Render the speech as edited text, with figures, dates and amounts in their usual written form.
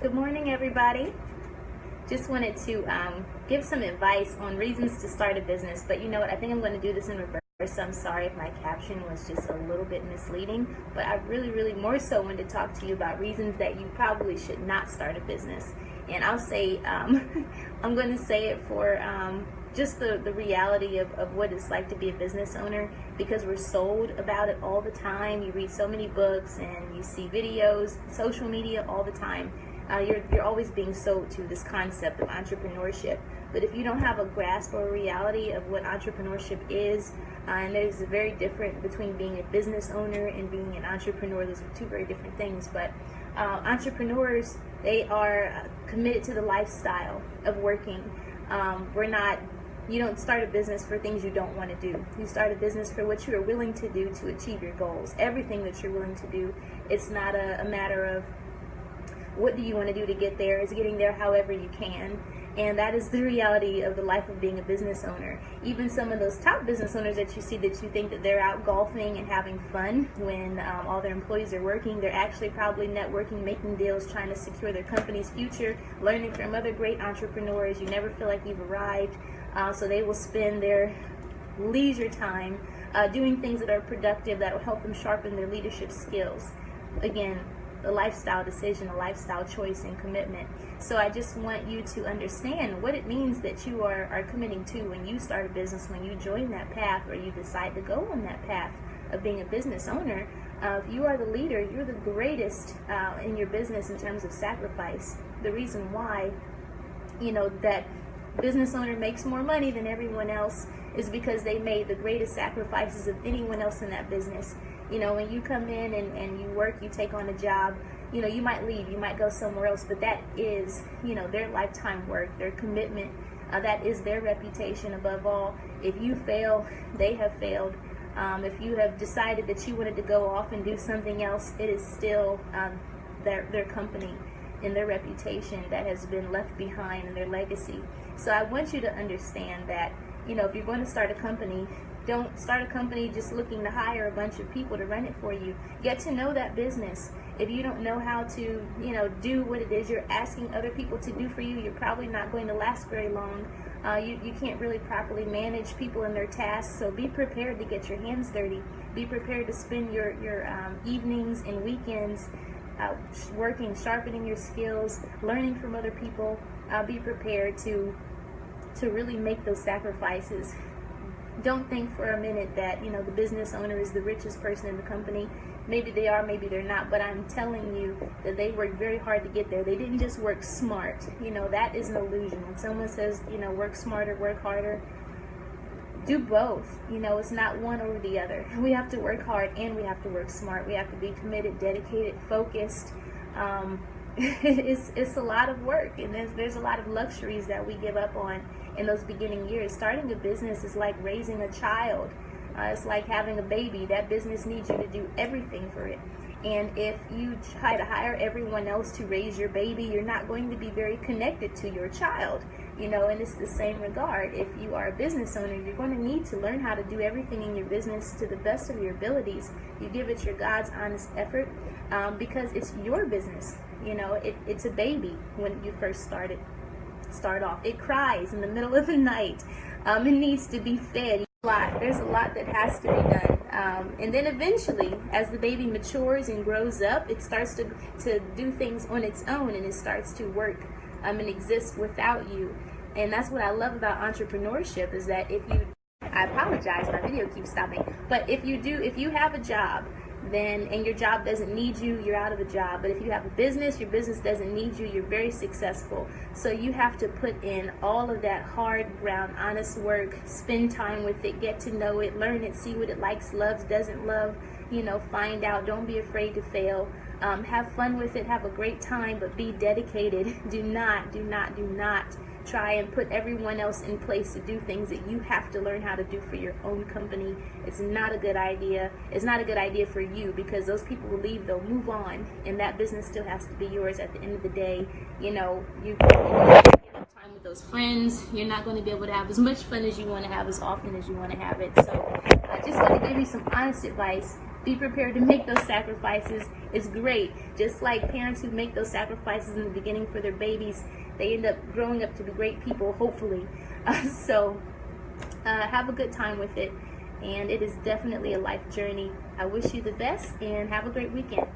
Good morning, everybody. Just wanted to give some advice on reasons to start a business, but you know what? I think I'm going to do this in reverse. So I'm sorry if my caption was just a little bit misleading, but I really more so wanted to talk to you about reasons that you probably should not start a business. And I'll say, I'm going to say it for just the reality of what it's like to be a business owner, because we're sold about it all the time. You read so many books and you see videos, social media all the time. You're always being sold to this concept of entrepreneurship. But if you don't have a grasp or a reality of what entrepreneurship is, and there's a very different between being a business owner and being an entrepreneur. Those are two very different things. But entrepreneurs, they are committed to the lifestyle of working. You don't start a business for things you don't want to do. You start a business for what you are willing to do to achieve your goals. Everything that you're willing to do. It's not a matter of what do you want to do to get there. It's getting there however you can. And that is the reality of the life of being a business owner. Even some of those top business owners that you see, that you think that they're out golfing and having fun when all their employees are working, they're actually probably networking, making deals, trying to secure their company's future, learning from other great entrepreneurs. You never feel like you've arrived. So they will spend their leisure time doing things that are productive, that will help them sharpen their leadership skills. Again, a lifestyle decision, a lifestyle choice and commitment. So I just want you to understand what it means that you are committing to when you start a business, when you join that path, or you decide to go on that path of being a business owner. If you are the leader, you're the greatest in your business in terms of sacrifice. The reason why, that business owner makes more money than everyone else is because they made the greatest sacrifices of anyone else in that business. When you come in and you work, you take on a job, you might leave, you might go somewhere else, but that is, their lifetime work, their commitment, that is their reputation above all. If you fail, they have failed. If you have decided that you wanted to go off and do something else, it is still their company and their reputation that has been left behind, and their legacy. So I want you to understand that, if you're going to start a company, don't start a company just looking to hire a bunch of people to run it for you. Get to know that business. If you don't know how to, do what it is you're asking other people to do for you, you're probably not going to last very long. You can't really properly manage people and their tasks, so be prepared to get your hands dirty. Be prepared to spend your evenings and weekends working, sharpening your skills, learning from other people. Be prepared to really make those sacrifices. Don't think for a minute that the business owner is the richest person in the company. Maybe they are, maybe they're not, but I'm telling you that they worked very hard to get there. They didn't just work smart. That is an illusion. When someone says, work smarter, work harder, do both. It's not one over the other. We have to work hard and we have to work smart. We have to be committed, dedicated, focused. It's a lot of work, and there's a lot of luxuries that we give up on in those beginning years. Starting a business is like raising a child. It's like having a baby. That business needs you to do everything for it. And if you try to hire everyone else to raise your baby, you're not going to be very connected to your child. And it's the same regard. If you are a business owner, you're going to need to learn how to do everything in your business to the best of your abilities. You give it your God's honest effort, because it's your business. It's a baby when you first start off. It cries in the middle of the night. It needs to be fed. There's a lot that has to be done. And then eventually, as the baby matures and grows up, it starts to do things on its own, and it starts to work and exist without you. And that's what I love about entrepreneurship, is that I apologize, my video keeps stopping, but if you have a job, and your job doesn't need you, you're out of a job. But if you have a business, your business doesn't need you, you're very successful. So you have to put in all of that hard ground, honest work, spend time with it, get to know it, learn it, see what it likes, loves, doesn't love, find out. Don't be afraid to fail. Have fun with it, have a great time, but be dedicated. Do not try and put everyone else in place to do things that you have to learn how to do for your own company. It's not a good idea. It's not a good idea for you, because those people will leave, they'll move on, and that business still has to be yours at the end of the day. You time with those friends. You're not going to be able to have as much fun as you want to have, as often as you want to have it. So I just want to give you some honest advice. be prepared to make those sacrifices. It's great. Just like parents who make those sacrifices in the beginning for their babies, they end up growing up to be great people, hopefully. So have a good time with it. And it is definitely a life journey. I wish you the best and have a great weekend.